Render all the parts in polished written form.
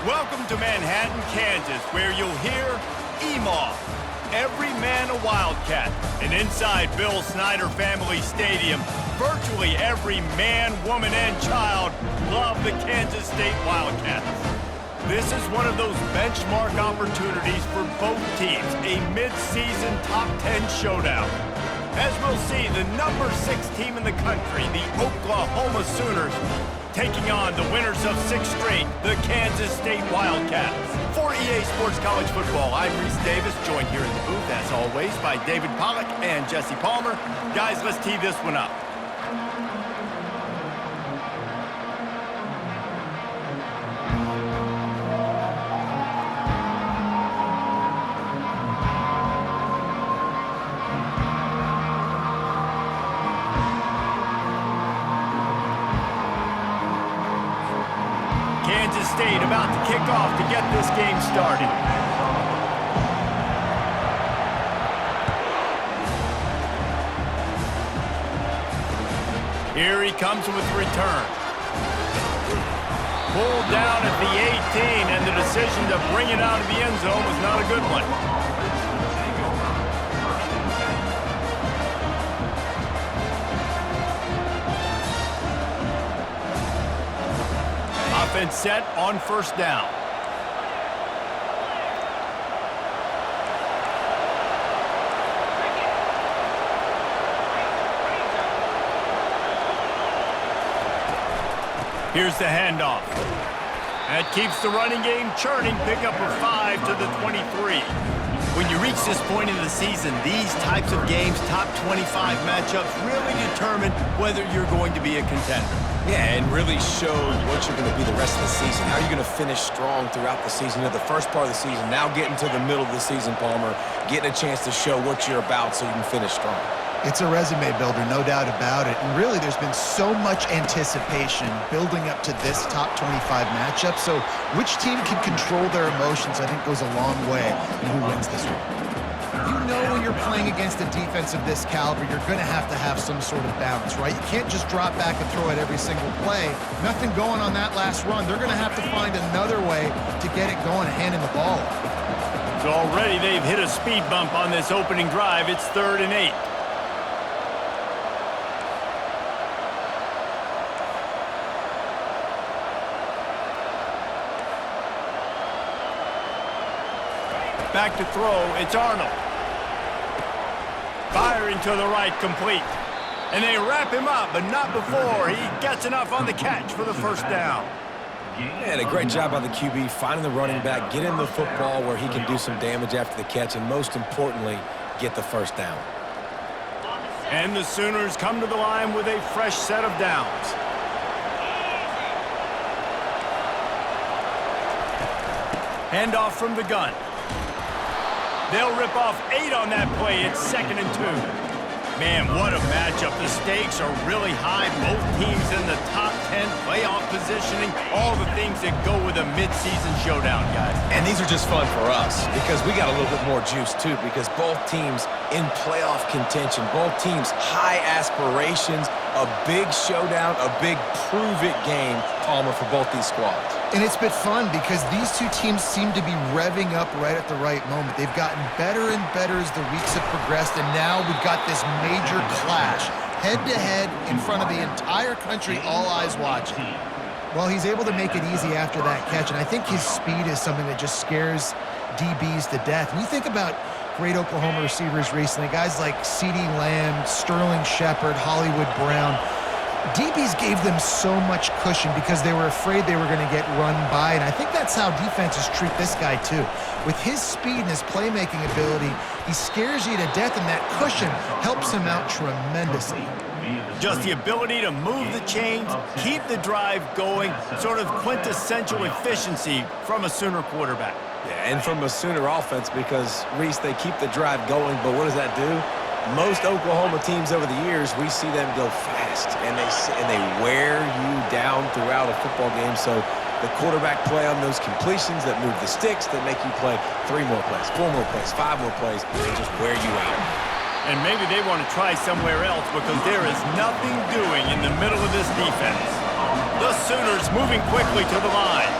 Welcome to Manhattan, Kansas, where you'll hear EMAW, every man a Wildcat. And inside Bill Snyder Family Stadium, virtually every man, woman, and child love the Kansas State Wildcats. This is one of those benchmark opportunities for both teams, a mid-season top 10 showdown. As we'll see, the number 6 team in the country, the Oklahoma Sooners, taking on the winners of 6 straight, the Kansas State Wildcats. For EA Sports College Football, I'm Reese Davis, joined here in the booth, as always, by David Pollack and Jesse Palmer. Guys, let's tee this one up. Kansas State about to kick off to get this game started. Here he comes with return. Pulled down at the 18, and the decision to bring it out of the end zone was not a good one. Offense set on first down. Here's the handoff. That keeps the running game churning. Pick up a 5 to the 23. When you reach this point in the season, these types of games, top 25 matchups, really determine whether you're going to be a contender. Yeah, and really show what you're going to be the rest of the season. How are you going to finish strong throughout the season, the first part of the season, now getting to the middle of the season, Palmer, getting a chance to show what you're about so you can finish strong. It's a resume builder, no doubt about it. And really, there's been so much anticipation building up to this top 25 matchup. So which team can control their emotions, I think, goes a long way in who wins this one. You know when you're playing against a defense of this caliber, you're going to have some sort of balance, right? You can't just drop back and throw it every single play. Nothing going on that last run. They're going to have to find another way to get it going, handing the ball off. So already they've hit a speed bump on this opening drive. It's 3rd and 8. Back to throw, it's Arnold. Firing to the right, complete. And they wrap him up, but not before he gets enough on the catch for the first down. And a great job by the QB, finding the running back, getting the football where he can do some damage after the catch, and most importantly, get the first down. And the Sooners come to the line with a fresh set of downs. Handoff from the gun. They'll rip off 8 on that play. It's 2nd and 2. Man, what a matchup. The stakes are really high. Both teams in the top 10, playoff positioning, all the things that go with a midseason showdown, guys. And these are just fun for us because we got a little bit more juice, too, because both teams in playoff contention, both teams high aspirations, a big showdown, a big prove-it game, Palmer, for both these squads. And it's been fun because these two teams seem to be revving up right at the right moment. They've gotten better and better as the weeks have progressed, and now we've got this major clash, head-to-head in front of the entire country, all eyes watching. Well, he's able to make it easy after that catch, and I think his speed is something that just scares DBs to death. When you think about great Oklahoma receivers recently, guys like CeeDee Lamb, Sterling Shepard, Hollywood Brown, DBs gave them so much cushion because they were afraid they were going to get run by, and I think that's how defenses treat this guy too. With his speed and his playmaking ability, he scares you to death, and that cushion helps him out tremendously. Just the ability to move the chains, keep the drive going, sort of quintessential efficiency from a Sooner quarterback. Yeah, and from a Sooner offense because, Reese, they keep the drive going, but what does that do? Most Oklahoma teams over the years, we see them go fast, and they wear you down throughout a football game. So the quarterback play on those completions that move the sticks, that make you play 3 more plays, 4 more plays, 5 more plays, they just wear you out. And maybe they want to try somewhere else because there is nothing doing in the middle of this defense. The Sooners moving quickly to the line.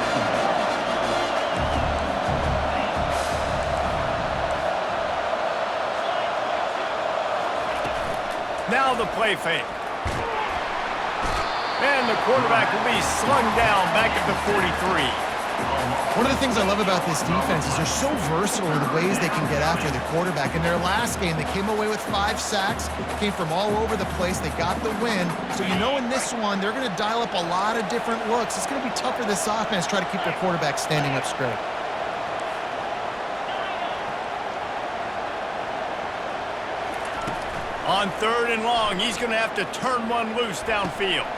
Now the play fake. And the quarterback will be slung down back at the 43. One of the things I love about this defense is they're so versatile in the ways they can get after the quarterback. In their last game, they came away with 5 sacks, came from all over the place. They got the win. So you know in this one, they're going to dial up a lot of different looks. It's going to be tough for this offense to try to keep their quarterback standing up straight. On 3rd and long, he's going to have to turn one loose downfield.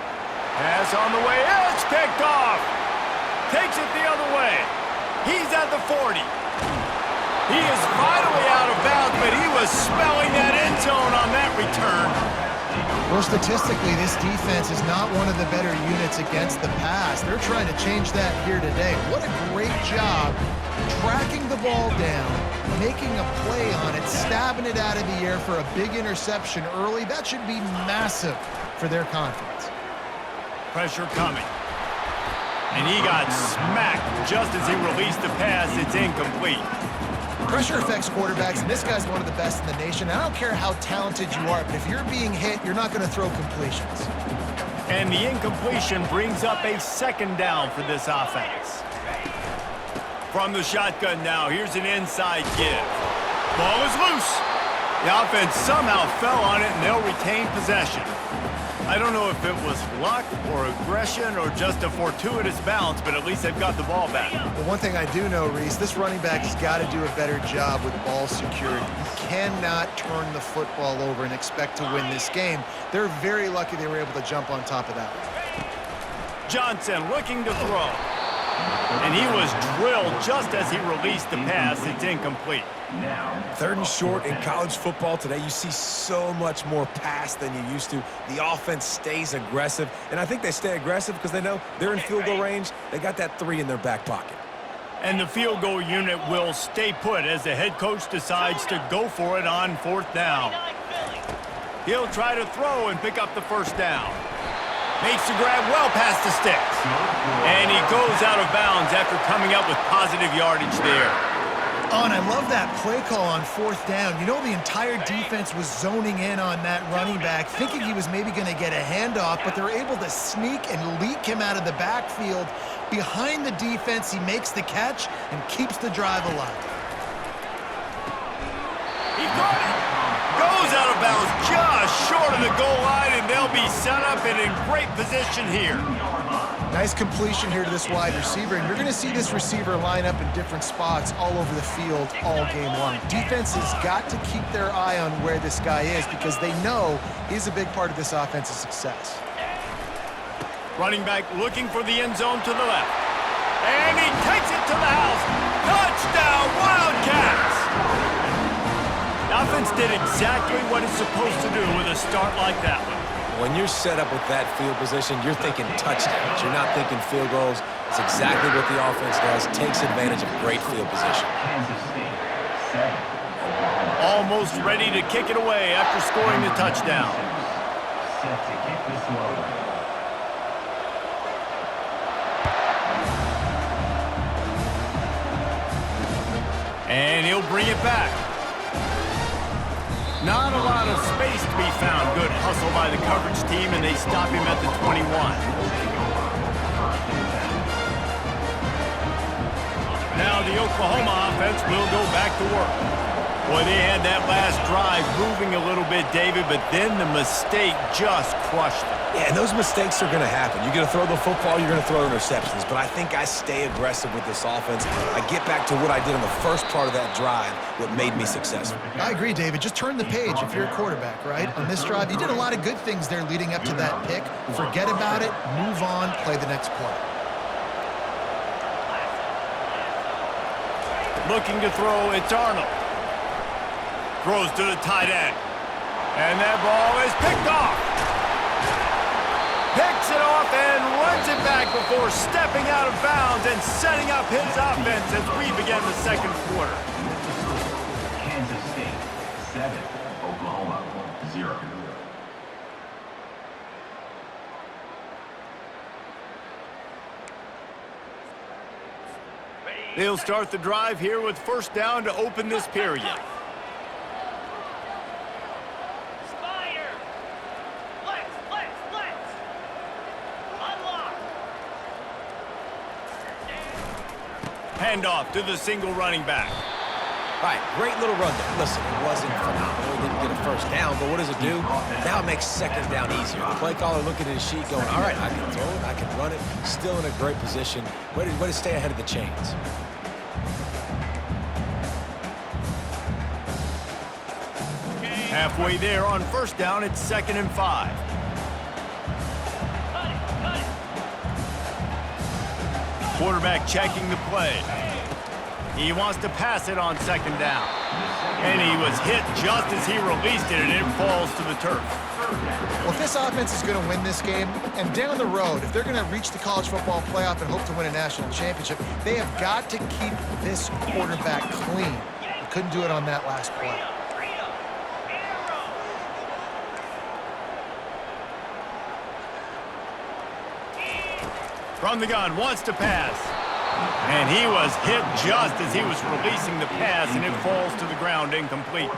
Pass on the way. It's picked off. Takes it the other way. He's at the 40. He is finally out of bounds, but he was smelling that end zone on that return. Well, statistically, this defense is not one of the better units against the pass. They're trying to change that here today. What a great job tracking the ball down, making a play on it, stabbing it out of the air for a big interception early. That should be massive for their confidence. Pressure coming. And he got smacked just as he released the pass. It's incomplete. Pressure affects quarterbacks, and this guy's one of the best in the nation. I don't care how talented you are, but if you're being hit, you're not going to throw completions. And the incompletion brings up a 2nd down for this offense. From the shotgun now, here's an inside give. Ball is loose. The offense somehow fell on it, and they'll retain possession. I don't know if it was luck or aggression or just a fortuitous bounce, but at least they've got the ball back. Well, one thing I do know, Reese, this running back has got to do a better job with ball security. You cannot turn the football over and expect to win this game. They're very lucky they were able to jump on top of that. Johnson looking to throw. And he was drilled just as he released the pass. It's incomplete. 3rd and short in college football today, you see so much more pass than you used to. The offense stays aggressive, and I think they stay aggressive because they know they're in field goal range. They got that 3 in their back pocket. And the field goal unit will stay put as the head coach decides to go for it on 4th down. He'll try to throw and pick up the 1st down. Makes the grab well past the sticks. And he goes out of bounds after coming up with positive yardage there. Oh, and I love that play call on 4th down. You know, the entire defense was zoning in on that running back, thinking he was maybe going to get a handoff, but they're able to sneak and leak him out of the backfield. Behind the defense, he makes the catch and keeps the drive alive. He caught it. Goes out of bounds just short of the goal line, and they'll be set up and in great position here. Nice completion here to this wide receiver, and you're going to see this receiver line up in different spots all over the field all game long. Defense has got to keep their eye on where this guy is because they know he's a big part of this offense's success. Running back looking for the end zone to the left. And he takes it to the house. Touchdown, Wildcats! The offense did exactly what it's supposed to do with a start like that one. When you're set up with that field position, you're thinking touchdowns. You're not thinking field goals. It's exactly what the offense does. Takes advantage of great field position. Almost ready to kick it away after scoring the touchdown. And he'll bring it back. Not a lot of space to be found. Good hustle by the coverage team, and they stop him at the 21. Now the Oklahoma offense will go back to work. Boy, they had that last drive moving a little bit, David, but then the mistake just crushed them. Yeah, and those mistakes are going to happen. You're going to throw the football, you're going to throw interceptions. But I think I stay aggressive with this offense. I get back to what I did in the first part of that drive, what made me successful. I agree, David. Just turn the page if you're a quarterback, right? On this drive, you did a lot of good things there leading up to that pick. Forget about it, move on, play the next play. Looking to throw, it's Arnold. Throws to the tight end. And that ball is picked off. Picks it off and runs it back before stepping out of bounds and setting up his offense as we begin the 2nd quarter. Kansas State 7, Oklahoma 0. They'll start the drive here with 1st down to open this period. handoff to the single running back. All right, great little run there. Listen, it wasn't phenomenal. He didn't get a first down, but what does it do? Now it makes second down easier. The play caller looking at his sheet going, all right, I can throw it, I can run it. Still in a great position. Way to stay ahead of the chains. Halfway there on first down, it's 2nd and 5. Quarterback checking the play. He wants to pass it on 2nd down. And he was hit just as he released it, and it falls to the turf. Well, if this offense is going to win this game, and down the road, if they're going to reach the college football playoff and hope to win a national championship, they have got to keep this quarterback clean. They couldn't do it on that last play. From the gun, wants to pass. And he was hit just as he was releasing the pass, and it falls to the ground incomplete.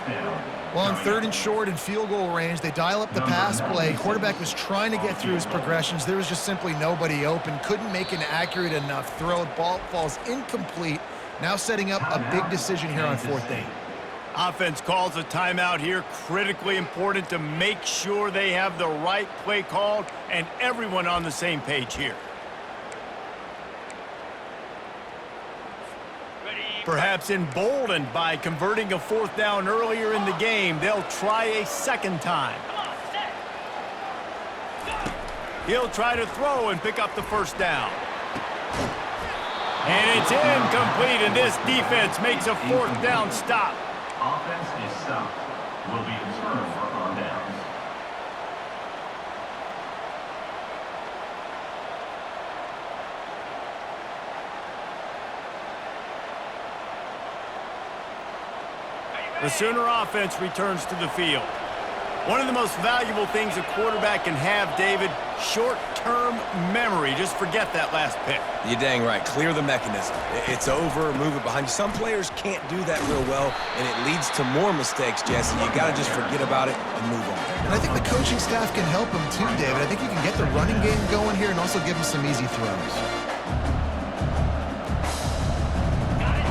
Well, on 3rd and short and field goal range, they dial up the pass play. Quarterback was trying to get through his progressions. There was just simply nobody open. Couldn't make an accurate enough throw. Ball falls incomplete. Now setting up a big decision here on 4th down. Offense calls a timeout here. Critically important to make sure they have the right play called and everyone on the same page here. Perhaps emboldened by converting a 4th down earlier in the game, they'll try a 2nd time. He'll try to throw and pick up the 1st down. And it's incomplete, and this defense makes a 4th down stop. Offense is stopped. Will be observed for on downs. The Sooner offense returns to the field. One of the most valuable things a quarterback can have, David, short-term memory. Just forget that last pick. You're dang right. Clear the mechanism. It's over, move it behind you. Some players can't do that real well, and it leads to more mistakes, Jesse. You got to just forget about it and move on. And I think the coaching staff can help him too, David. I think you can get the running game going here and also give him some easy throws.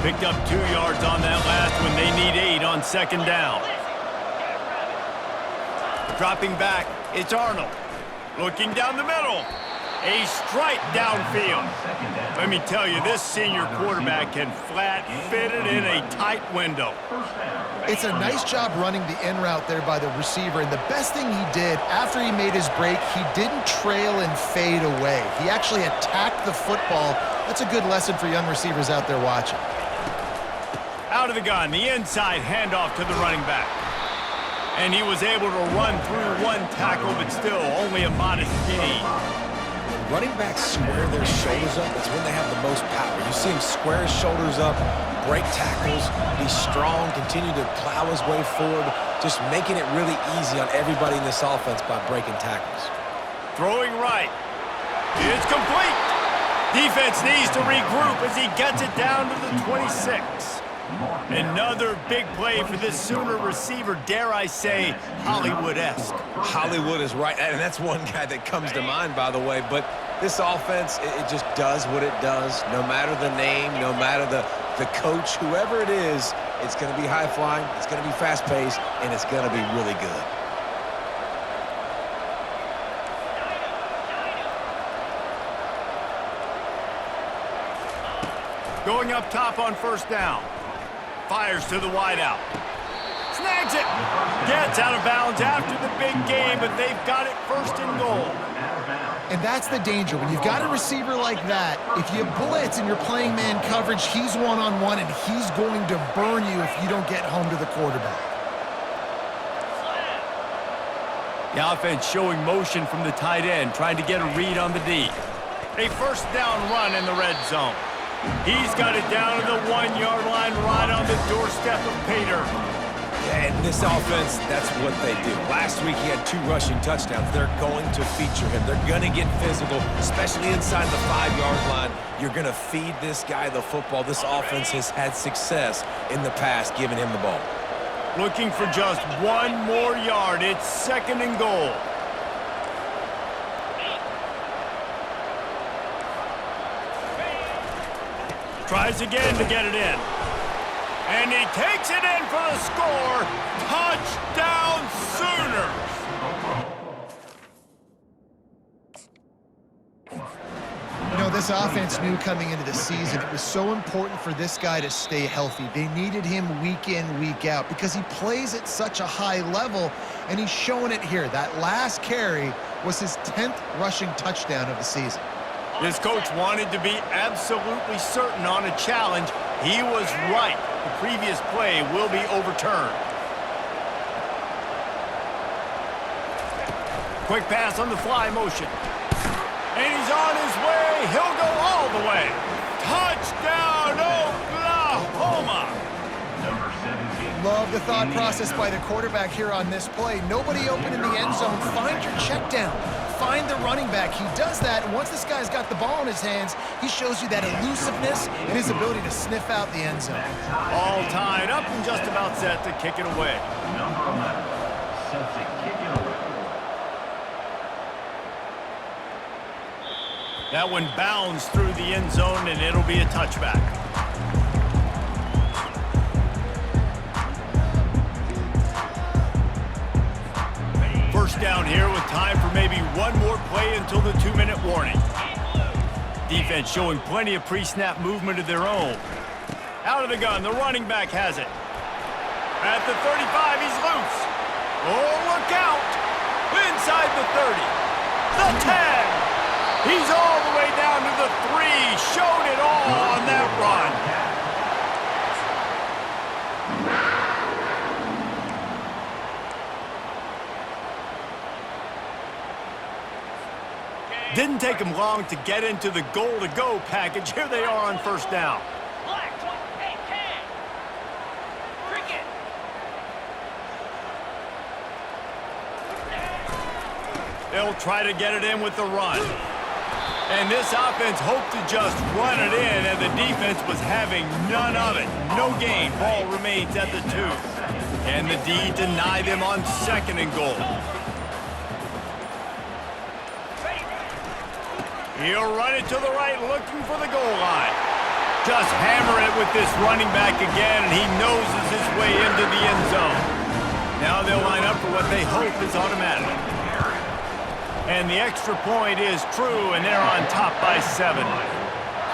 Picked up 2 yards on that last one. They need 8 on 2nd down. Dropping back, it's Arnold. Looking down the middle. A strike downfield. Let me tell you, this senior quarterback can flat fit it in a tight window. It's a nice job running the in route there by the receiver, and the best thing he did after he made his break, he didn't trail and fade away. He actually attacked the football. That's a good lesson for young receivers out there watching. Out of the gun, the inside handoff to the running back. And he was able to run through 1 tackle, but still only a modest gain. Running backs square their shoulders up. That's when they have the most power. You see him square his shoulders up, break tackles, be strong, continue to plow his way forward, just making it really easy on everybody in this offense by breaking tackles. Throwing right. It's complete. Defense needs to regroup as he gets it down to the 26. Another big play for this Sooner receiver, dare I say, Hollywood-esque. Hollywood is right, and that's one guy that comes to mind, by the way. But this offense, it just does what it does. No matter the name, no matter the coach, whoever it is, it's going to be high-flying, it's going to be fast-paced, and it's going to be really good. Going up top on 1st down. Fires to the wideout. Snags it. Gets out of bounds after the big game, but they've got it 1st and goal. And that's the danger. When you've got a receiver like that, if you blitz and you're playing man coverage, he's one-on-one, and he's going to burn you if you don't get home to the quarterback. The offense showing motion from the tight end, trying to get a read on the D. A 1st down run in the red zone. He's got it down to the 1-yard line right on the doorstep of Pater. And this offense, that's what they do. Last week, he had 2 rushing touchdowns. They're going to feature him. They're going to get physical, especially inside the 5-yard line. You're going to feed this guy the football. This offense has had success in the past giving him the ball. Looking for just 1 more yard. It's 2nd and goal. Tries again to get it in. And he takes it in for the score. Touchdown Sooners! You know, this offense knew coming into the season it was so important for this guy to stay healthy. They needed him week in, week out because he plays at such a high level, and he's showing it here. That last carry was his 10th rushing touchdown of the season. This coach wanted to be absolutely certain on a challenge. He was right. The previous play will be overturned. Quick pass on the fly motion. And he's on his way. He'll go all the way. Touchdown, Oklahoma! Number 17. Love the thought process by the quarterback here on this play. Nobody open in the end zone. Find your check down. Find the running back. He does that, and once this guy's got the ball in his hands, he shows you that elusiveness and his ability to sniff out the end zone. All tied up and just about set to kick it away. Number 11. Set to kick it away. That one bounds through the end zone, and it'll be a touchback. First down here with time for maybe one more play until the 2-minute warning. Defense showing plenty of pre-snap movement of their own. Out of the gun, the running back has it. At the 35, he's loose. Oh, look out! Inside the 30. The 10. He's all the way down to the 3. Showed it all on that run. Didn't take him long to get into the goal-to-go package. Here they are on first down. They'll try to get it in with the run. And this offense hoped to just run it in, and the defense was having none of it. No gain. Ball remains at the 2. Can the D deny them on 2nd and goal? He'll run it to the right, looking for the goal line. Just hammer it with this running back again, and he noses his way into the end zone. Now they'll line up for what they hope is automatic. And the extra point is true, and they're on top by 7.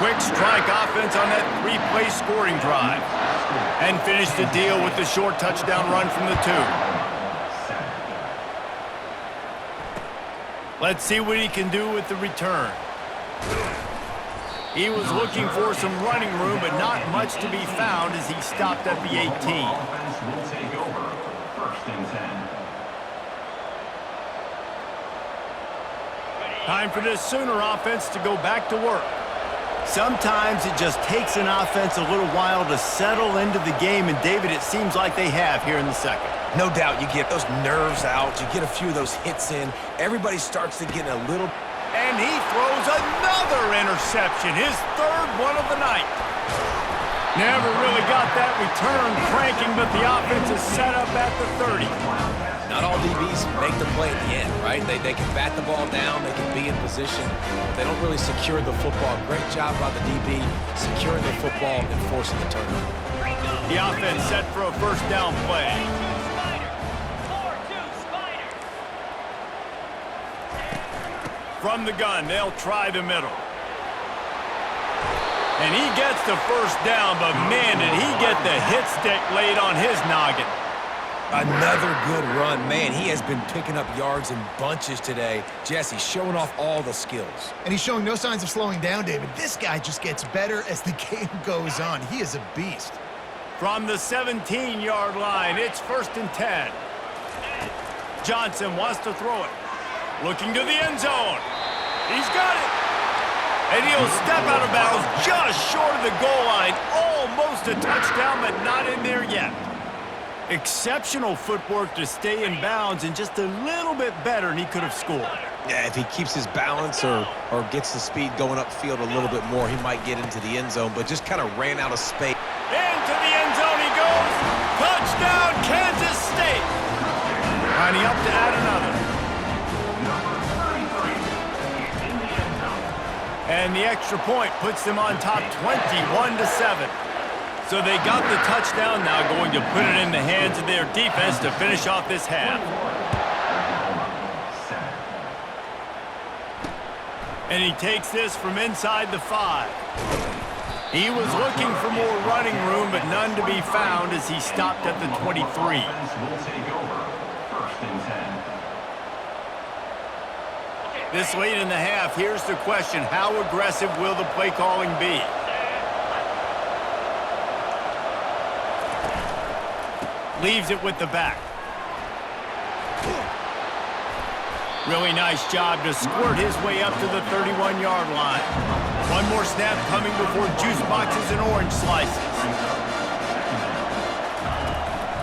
Quick strike offense on that 3-play scoring drive. And finish the deal with the short touchdown run from the 2. Let's see what he can do with the return. He was looking for some running room, but not much to be found as he stopped at the 18. Offense will take over. 1st and 10. Time for this Sooner offense to go back to work. Sometimes it just takes an offense a little while to settle into the game, and David, it seems like they have here in the 2nd. No doubt you get those nerves out, you get a few of those hits in, everybody starts to get a little... And he throws another interception, his 3rd one of the night. Never really got that return cranking, but the offense is set up at the 30. Not all DBs make the play at the end, right? They can bat the ball down, they can be in position, but they don't really secure the football. Great job by the DB securing the football and forcing the turnover. The offense set for a first down play. From the gun, they'll try the middle. And he gets the first down, but man, did he get the hit stick laid on his noggin. Another good run. Man, he has been picking up yards in bunches today. Jesse showing off all the skills. And he's showing no signs of slowing down, David. This guy just gets better as the game goes on. He is a beast. From the 17-yard line, it's 1st and 10. Johnson wants to throw it. Looking to the end zone. He's got it. And he'll step out of bounds just short of the goal line. Almost a touchdown, but not in there yet. Exceptional footwork to stay in bounds, and just a little bit better, and he could have scored. Yeah, if he keeps his balance or gets the speed going upfield a little bit more, he might get into the end zone, but just kind of ran out of space. Into the end zone he goes. Touchdown, Kansas State. Lining up to add another. Number 33 in the end zone. And And the extra point puts them on top 21-7. So they got the touchdown, now going to put it in the hands of their defense to finish off this half. And he takes this from inside the 5. He was looking for more running room, but none to be found as he stopped at the 23. This late in the half, here's the question: how aggressive will the play calling be? Leaves it with the back. Really nice job to squirt his way up to the 31-yard line. One more snap coming before juice boxes and orange slices.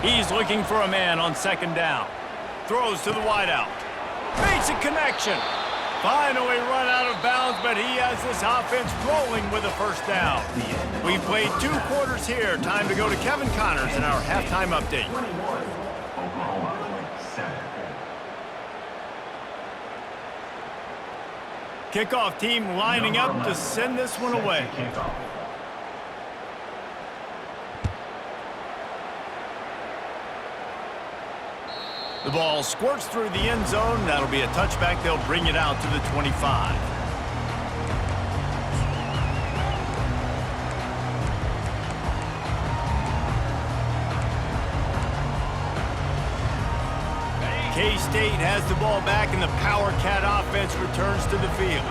He's looking for a man on second down. Throws to the wideout. Makes a connection. Finally run out of bounds, but he has this offense rolling with a first down. We've played 2 quarters here. Time to go to Kevin Connors in our halftime update. Kickoff team lining up to send this one away. The ball squirts through the end zone. That'll be a touchback. They'll bring it out to the 25. K-State has the ball back, and the Power Cat offense returns to the field.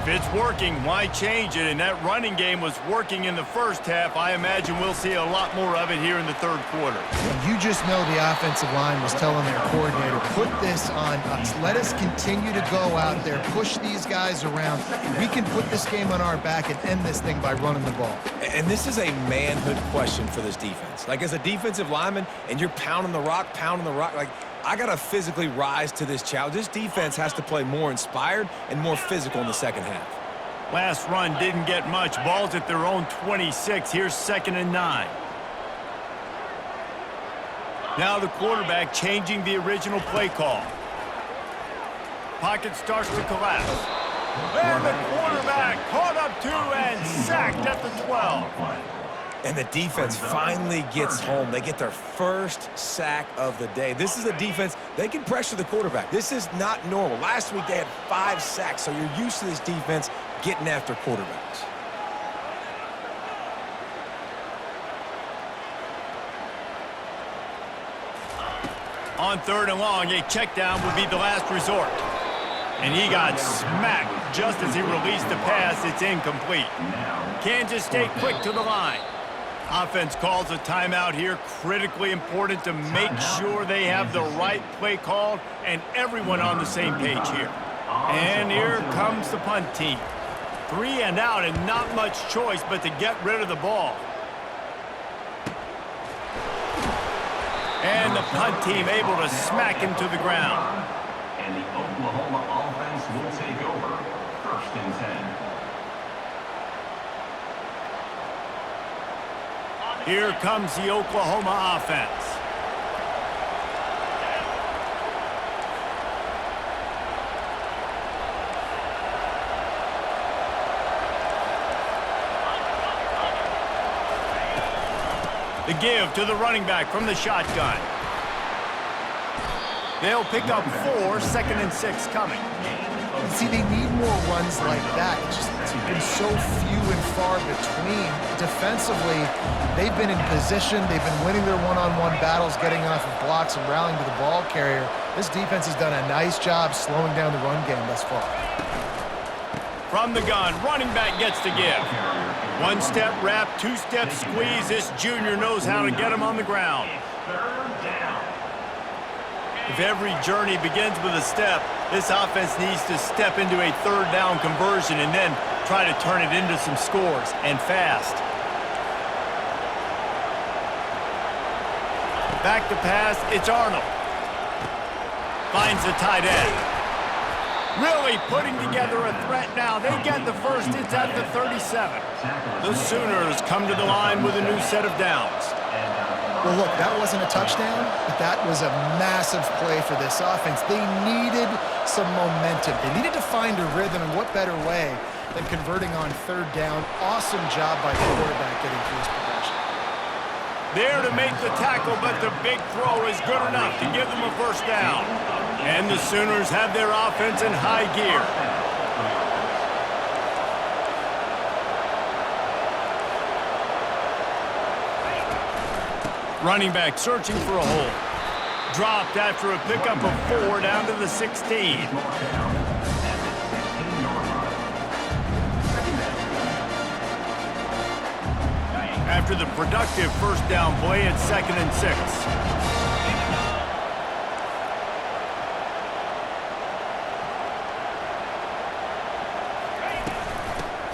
If it's working, why change it? And that running game was working in the first half. I imagine we'll see a lot more of it here in the third quarter. You just know the offensive line was telling their coordinator, put this on us. Let us continue to go out there, push these guys around. We can put this game on our back and end this thing by running the ball. And this is a manhood question for this defense. Like, as a defensive lineman, and you're pounding the rock, like, I got to physically rise to this challenge. This defense has to play more inspired and more physical in the second half. Last run didn't get much. Ball's at their own 26. Here's 2nd and 9. Now the quarterback changing the original play call. Pocket starts to collapse. And the quarterback caught up to and sacked at the 12. And the defense finally gets home. They get their first sack of the day. This is a defense, they can pressure the quarterback. This is not normal. Last week they had 5 sacks, so you're used to this defense getting after quarterbacks. On 3rd and long, a check down would be the last resort. And he got smacked just as he released the pass. It's incomplete. Kansas State quick to the line. Offense calls a timeout here. Critically important to make sure they have the right play called and everyone on the same page here. And here comes the punt team. 3 and out and not much choice but to get rid of the ball. And the punt team able to smack him to the ground. And the Oklahoma offense will take over 1st and 10. Here comes the Oklahoma offense. The give to the running back from the shotgun. They'll pick up 4, 2nd and 6 coming. See, they need more runs like that. It's been so few and far between. Defensively, they've been in position. They've been winning their one-on-one battles, getting off of blocks and rallying to the ball carrier. This defense has done a nice job slowing down the run game thus far. From the gun, running back gets the give. 1-step wrap, 2-step squeeze. This junior knows how to get him on the ground. If every journey begins with a step, this offense needs to step into a 3rd down conversion and then try to turn it into some scores, and fast. Back to pass, it's Arnold. Finds the tight end. Really putting together a threat now. They get the first, it's at the 37. The Sooners come to the line with a new set of downs. Well, look, that wasn't a touchdown, but that was a massive play for this offense. They needed some momentum. They needed to find a rhythm, and what better way then converting on third down. Awesome job by the quarterback getting through his progression. There to make the tackle, but the big throw is good enough to give them a first down. And the Sooners have their offense in high gear. Running back searching for a hole. Dropped after a pickup of 4 down to the 16. After the productive first down play, it's 2nd and 6.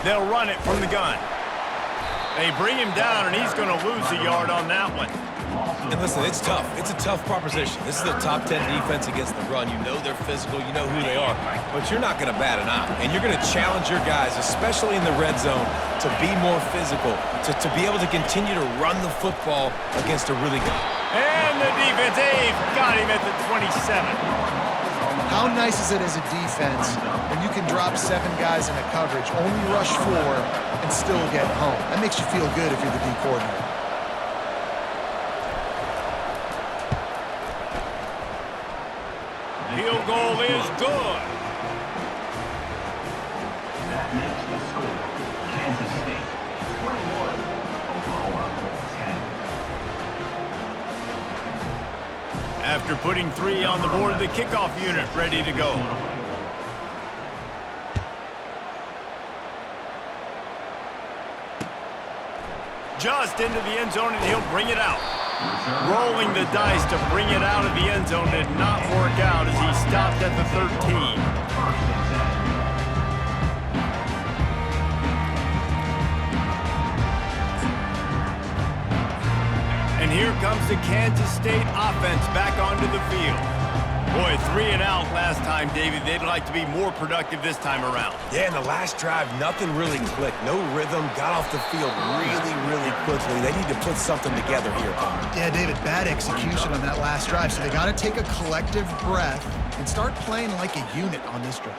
They'll run it from the gun. They bring him down, and he's going to lose a yard on that one. And listen, it's tough. It's a tough proposition. This is a top 10 defense against the run. You know they're physical. You know who they are. But you're not going to bat an eye. And you're going to challenge your guys, especially in the red zone, to be more physical, to be able to continue to run the football against a really good. And the defense, they've got him at the 27. How nice is it as a defense when you can drop 7 guys in a coverage, only rush 4, and still get home? That makes you feel good if you're the D coordinator. Field goal is good. That makes the score Kansas State 21, Oklahoma 10. After putting 3 on the board, the kickoff unit ready to go. Just into the end zone, and he'll bring it out. Rolling the dice to bring it out of the end zone did not work out as he stopped at the 13. And here comes the Kansas State offense back onto the field. Boy, 3 and out last time, David. They'd like to be more productive this time around. Yeah, in the last drive, nothing really clicked. No rhythm, got off the field really quickly. They need to put something together here, Palmer. Yeah, David, bad execution on that last drive, so they got to take a collective breath and start playing like a unit on this drive.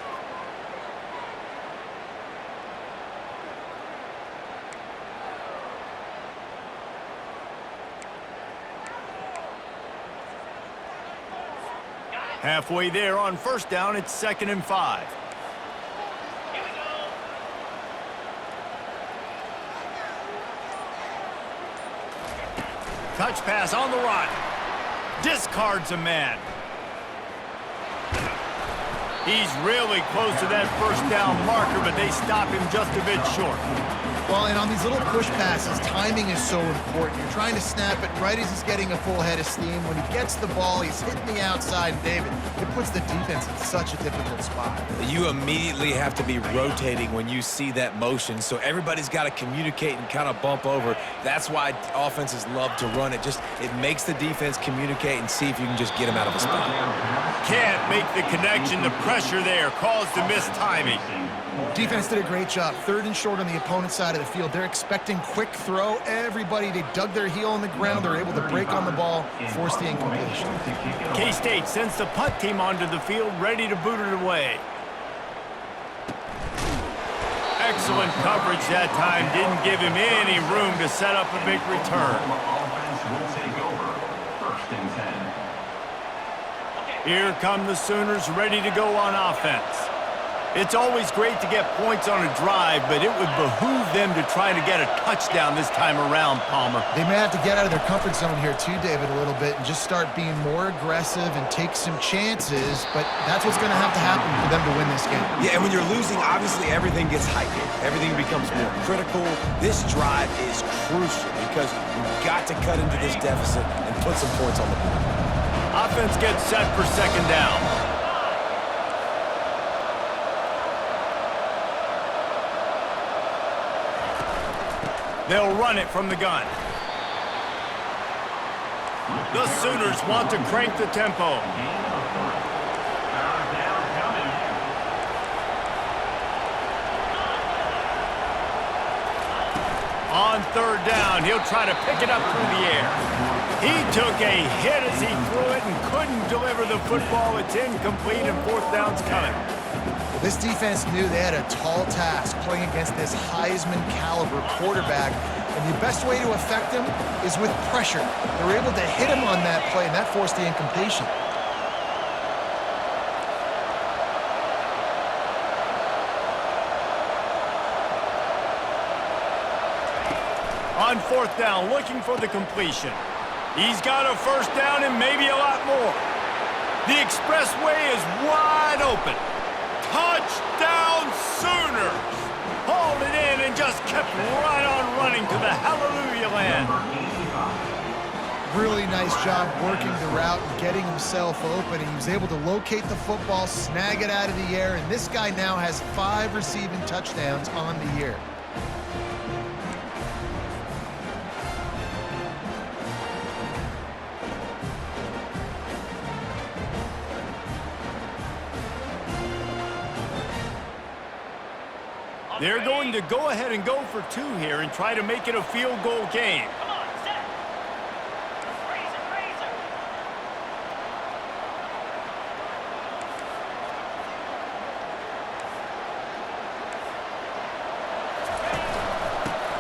Halfway there on first down, it's 2nd and 5. Touch pass on the run. Discards a man. He's really close to that first down marker, but they stop him just a bit short. Well, and on these little push passes, timing is so important. You're trying to snap it right as he's getting a full head of steam. When he gets the ball, he's hitting the outside. And David, it puts the defense in such a difficult spot. You immediately have to be rotating when you see that motion, so everybody's got to communicate and kind of bump over. That's why offenses love to run it. It makes the defense communicate and see if you can just get him out of a spot. Can't make the connection. The pressure there caused the missed timing. Defense did a great job. 3rd and short on the opponent's side of the field. They're expecting quick throw. Everybody, they dug their heel on the ground. They're able to break on the ball, force the incompletion. K-State sends the punt team onto the field, ready to boot it away. Excellent coverage that time. Didn't give him any room to set up a big return. Offense will take over 1st and 10. Here come the Sooners ready to go on offense. It's always great to get points on a drive, but it would behoove them to try to get a touchdown this time around, Palmer. They may have to get out of their comfort zone here too, David, a little bit and just start being more aggressive and take some chances, but that's what's going to have to happen for them to win this game. Yeah, and when you're losing, obviously everything gets heightened. Everything becomes more critical. This drive is crucial because you've got to cut into this deficit and put some points on the board. Offense gets set for 2nd down. They'll run it from the gun. The Sooners want to crank the tempo. On 3rd down, he'll try to pick it up through the air. He took a hit as he threw it and couldn't deliver the football. It's incomplete and 4th down's coming. This defense knew they had a tall task playing against this Heisman caliber quarterback, and the best way to affect him is with pressure. They were able to hit him on that play, and that forced the incompletion. On fourth down, looking for the completion. He's got a first down and maybe a lot more. The expressway is wide open. Touchdown Sooners! Hauled it in and just kept right on running to the hallelujah land. Really nice job working the route and getting himself open. He was able to locate the football, snag it out of the air, and this guy now has 5 receiving touchdowns on the year. They're going to go ahead and go for 2 here and try to make it a field goal game. Come on, set. Raise it, raise it.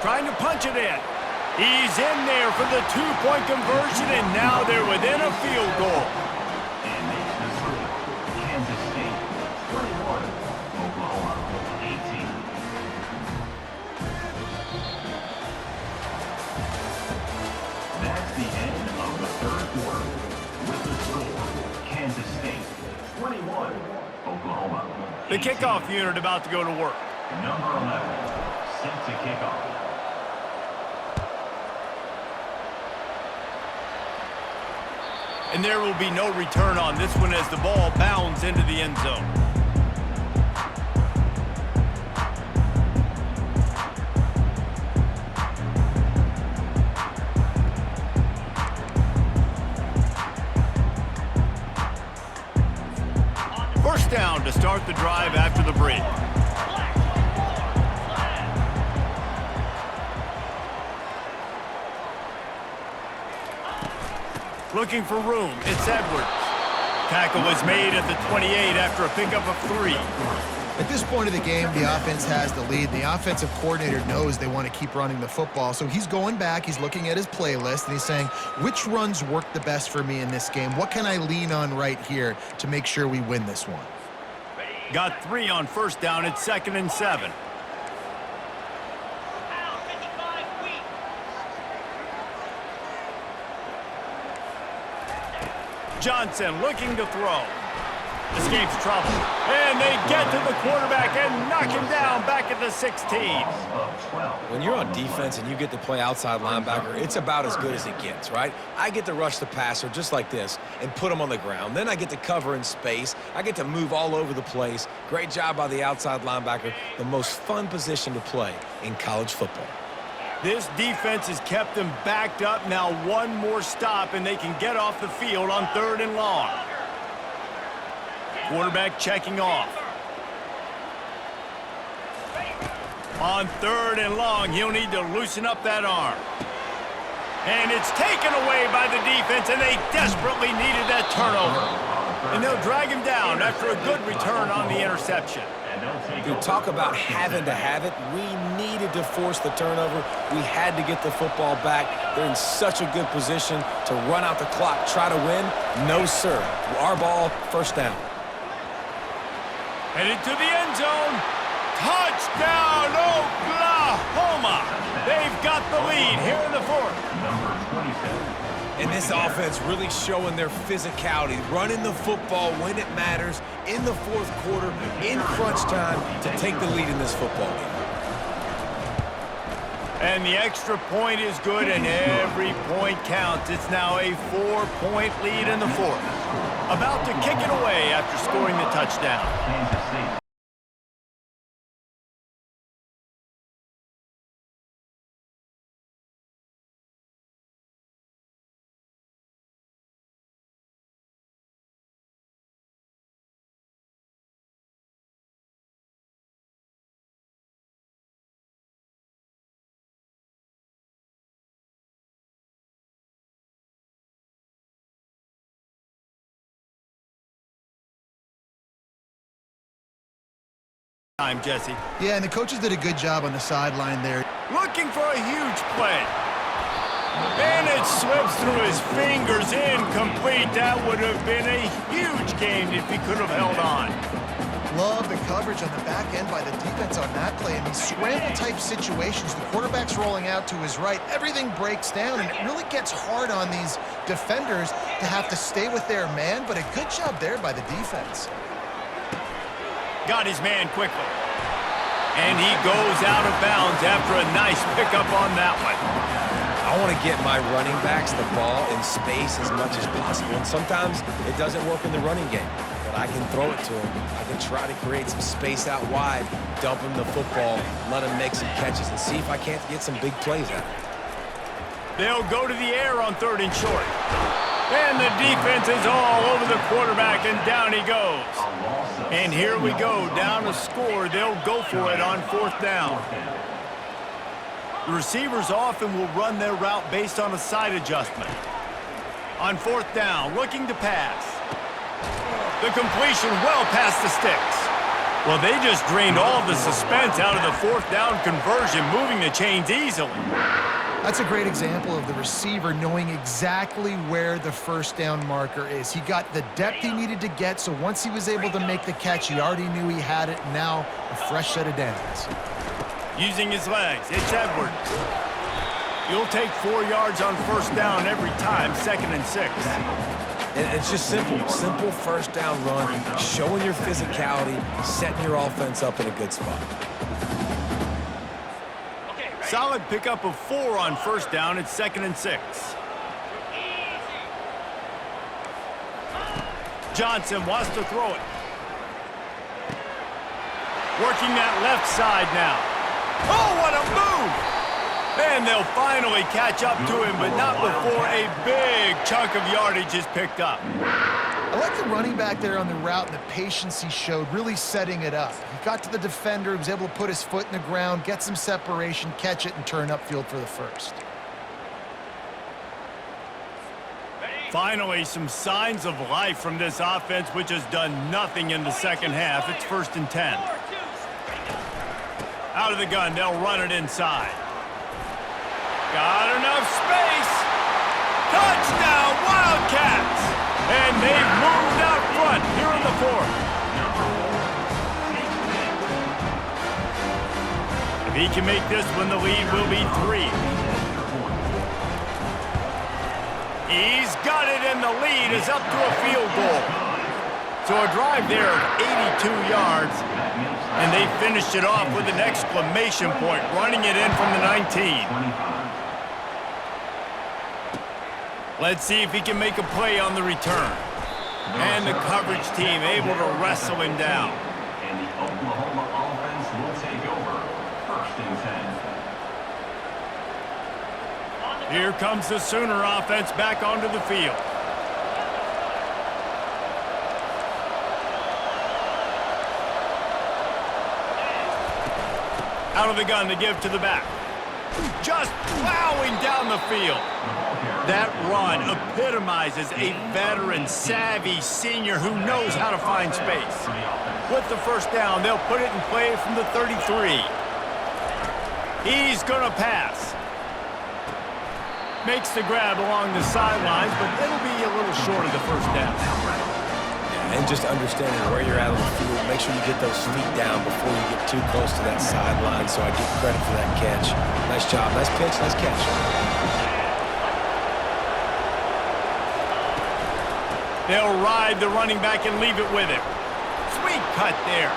Trying to punch it in. He's in there for the 2-point conversion, and now they're within a field goal. And makes the score. Kansas State 21, Oklahoma 18. That's the end of the third quarter. With the score, Kansas State 21, Oklahoma 18. The kickoff unit about to go to work. Number 11, set to kick off. And there will be no return on this one as the ball bounds into the end zone. First down to start the drive after the break. Looking for room. It's Edwards. Tackle is made at the 28 after a pickup of 3. At this point of the game, the offense has the lead. The offensive coordinator knows they want to keep running the football, so he's going back, he's looking at his playlist, and he's saying, which runs work the best for me in this game? What can I lean on right here to make sure we win this one? Got 3 on first down. It's 2nd and 7. Out, 55 weak. Johnson looking to throw. Escapes trouble. And they get to the quarterback and knock him down back at the 16. When you're on defense and you get to play outside linebacker, it's about as good as it gets, right? I get to rush the passer just like this and put him on the ground. Then I get to cover in space. I get to move all over the place. Great job by the outside linebacker. The most fun position to play in college football. This defense has kept them backed up. Now one more stop and they can get off the field on 3rd and long. Quarterback checking off. On 3rd and long, he'll need to loosen up that arm. And it's taken away by the defense, and they desperately needed that turnover. And they'll drag him down after a good return on the interception. Dude, talk about having to have it. We needed to force the turnover. We had to get the football back. They're in such a good position to run out the clock, try to win. No, sir. Our ball, first down. Headed to the end zone. Touchdown, Oklahoma! They've got the lead here in the 4th. Number 27. And this offense really showing their physicality, running the football when it matters, in the 4th quarter, in crunch time, to take the lead in this football game. And the extra point is good, and every point counts. It's now a 4-point lead in the 4th. About to kick it away after scoring the touchdown. Kansas State. time, Jesse. Yeah, and the coaches did a good job on the sideline there. Looking for a huge play. And it slips through his fingers, incomplete. That would have been a huge game if he could have held on. Love the coverage on the back end by the defense on that play. In these scramble-type situations, the quarterback's rolling out to his right. Everything breaks down, and it really gets hard on these defenders to have to stay with their man, but a good job there by the defense. Got his man quickly. And he goes out of bounds after a nice pickup on that one. I want to get my running backs the ball in space as much as possible, and sometimes it doesn't work in the running game. But I can throw it to him. I can try to create some space out wide, dump him the football, let him make some catches, and see if I can't get some big plays out of it. They'll go to the air on 3rd and short. And the defense is all over the quarterback, and down he goes. And here we go, down a score. They'll go for it on 4th down. The receivers often will run their route based on a side adjustment. On 4th down, looking to pass. The completion well past the sticks. Well, they just drained all the suspense out of the 4th down conversion, moving the chains easily. That's a great example of the receiver knowing exactly where the 1st down marker is. He got the depth he needed to get, so once he was able to make the catch, he already knew he had it. Now, a fresh set of downs. Using his legs, it's Edwards. You'll take 4 yards on 1st down every time, 2nd and 6. And it's just simple 1st down run, showing your physicality, setting your offense up in a good spot. Solid pickup of 4 on 1st down. It's 2nd and 6. Johnson wants to throw it. Working that left side now. Oh, what a move! And they'll finally catch up to him, but not before a big chunk of yardage is picked up. I like the running back there on the route and the patience he showed, really setting it up. He got to the defender, he was able to put his foot in the ground, get some separation, catch it, and turn upfield for the 1st. Finally, some signs of life from this offense, which has done nothing in the 2nd half. It's 1st and 10. Out of the gun, they'll run it inside. Got enough space. Touchdown, Wildcats! And they've moved out front here in the 4th. If he can make this one, the lead will be 3. He's got it, and the lead is up to a field goal. So a drive there of 82 yards, and they finished it off with an exclamation point, running it in from the 19. Let's see if he can make a play on the return. And the coverage team able to wrestle him down. And the Oklahoma offense will take over 1st and 10. Here comes the Sooner offense back onto the field. Out of the gun to give to the back. Just plowing down the field. That run epitomizes a veteran, savvy senior who knows how to find space. With the 1st down, they'll put it in play from the 33. He's going to pass. Makes the grab along the sidelines, but it'll be a little short of the 1st down. And just understanding where you're at on the field, make sure you get those feet down before you get too close to that sideline, so I give credit for that catch. Nice job, nice pitch, nice catch. They'll ride the running back and leave it with him. Sweet cut there.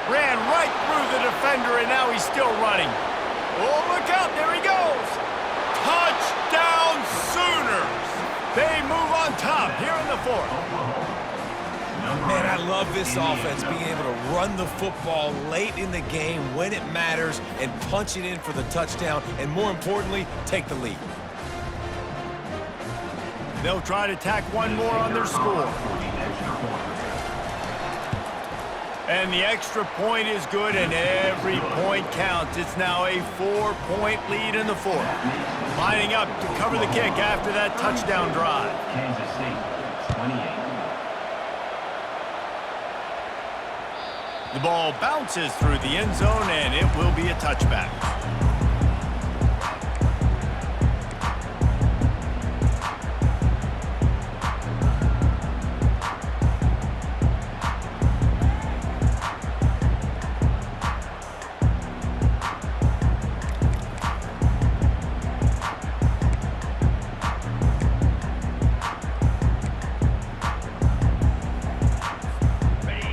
Ran right through the defender, and now he's still running. Oh, look out, there he goes. Touchdown Sooners. They move on top here in the 4th. Man, I love this offense, being able to run the football late in the game when it matters and punch it in for the touchdown, and more importantly, take the lead. They'll try to tack one more on their score. And the extra point is good, and every point counts. It's now a 4-point lead in the 4th. Lining up to cover the kick after that touchdown drive. Kansas State, 28. The ball bounces through the end zone, and it will be a touchback.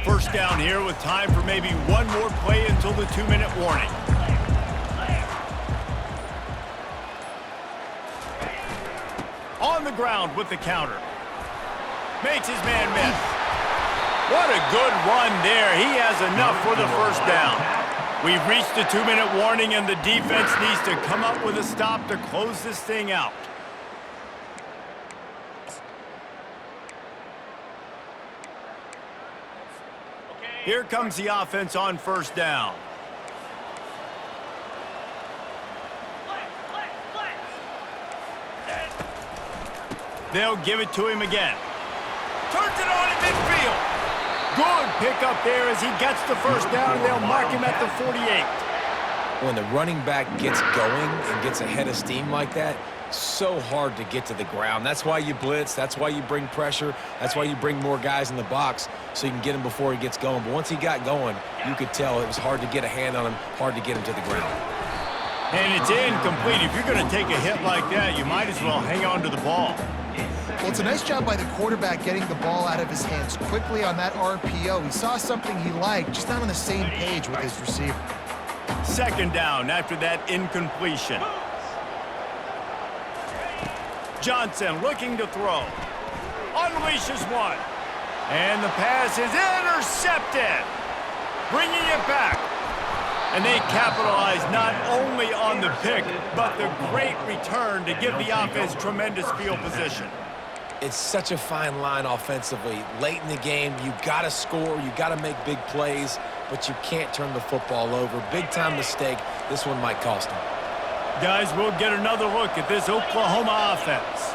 First down here with time for maybe one more play until the 2-minute warning. On the ground with the counter. Makes his man miss. What a good run there. He has enough for the first down. We've reached the 2-minute warning, and the defense needs to come up with a stop to close this thing out. Here comes the offense on first down. They'll give it to him again. Turns it on in midfield. Good pickup there as he gets the first down, and they'll mark him at the 48. When the running back gets going and gets ahead of steam like that, so hard to get to the ground. That's why you blitz. That's why you bring pressure. That's why you bring more guys in the box so you can get him before he gets going. But once he got going, you could tell it was hard to get a hand on him, hard to get him to the ground. And it's incomplete. If you're going to take a hit like that, you might as well hang on to the ball. Well, it's a nice job by the quarterback getting the ball out of his hands quickly on that RPO. He saw something he liked, just not on the same page with his receiver. Second down after that incompletion. Johnson looking to throw. Unleashes one. And the pass is intercepted. Bringing it back. And they capitalize not only on the pick, but the great return to give the offense tremendous field position. It's such a fine line offensively. Late in the game, you got to score, you got to make big plays, but you can't turn the football over. Big-time mistake. This one might cost them. Guys, we'll get another look at this Oklahoma offense.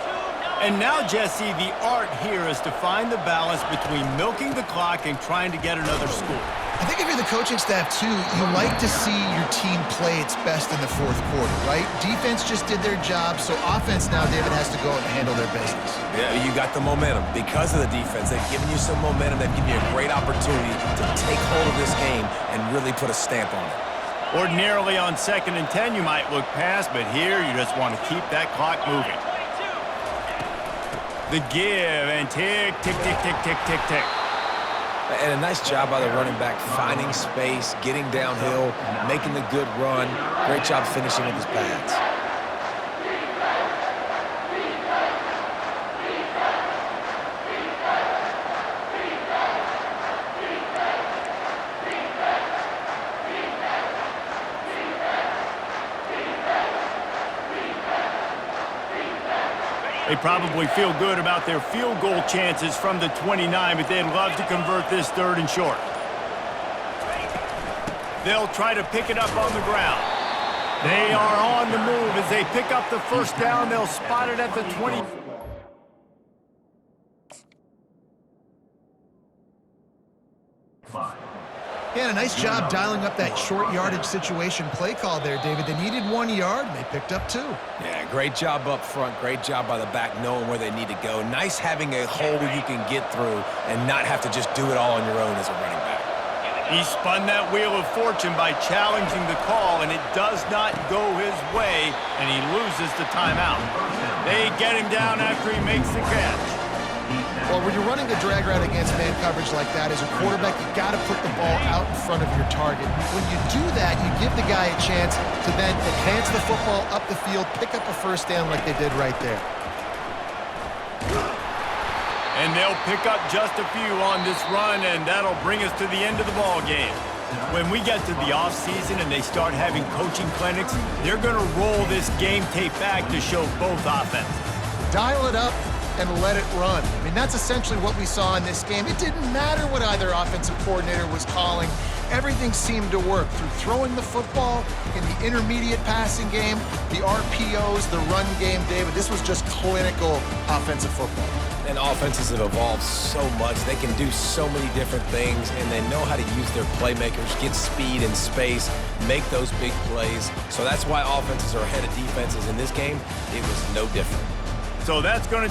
And now, Jesse, the art here is to find the balance between milking the clock and trying to get another score. I think if you're the coaching staff, too, you like to see your team play its best in the fourth quarter, right? Defense just did their job, so offense now, David, has to go out and handle their business. Yeah, you got the momentum. Because of the defense, they've given you some momentum. They've given you a great opportunity to take hold of this game and really put a stamp on it. Ordinarily on 2nd and 10, you might look past, but here you just want to keep that clock moving. The give and tick, tick, tick, tick, tick, tick, tick. And a nice job by the running back, finding space, getting downhill, making the good run. Great job finishing with his pads. They probably feel good about their field goal chances from the 29, but they'd love to convert this 3rd and short. They'll try to pick it up on the ground. They are on the move as they pick up the first down. They'll spot it at the 20. Yeah, a nice job dialing up that short yardage situation play call there, David. They needed 1 yard, and they picked up 2. Yeah, great job up front. Great job by the back knowing where they need to go. Nice having a hole you can get through and not have to just do it all on your own as a running back. He spun that wheel of fortune by challenging the call, and it does not go his way, and he loses the timeout. They get him down after he makes the catch. Well, when you're running a drag route against man coverage like that, as a quarterback, you got to put the ball out in front of your target. When you do that, you give the guy a chance to then advance the football up the field, pick up a first down like they did right there. And they'll pick up just a few on this run, and that'll bring us to the end of the ball game. When we get to the offseason and they start having coaching clinics, they're going to roll this game tape back to show both offenses. Dial it up and let it run. I mean, that's essentially what we saw in this game. It didn't matter what either offensive coordinator was calling. Every everything seemed to work through throwing the football in the intermediate passing game, the RPOs, the run game, David. This was just clinical offensive football. And offenses have evolved so much. They can do so many different things, and they know how to use their playmakers, get speed and space, make those big plays. So that's why offenses are ahead of defenses in this game. It was no different. So that's going to do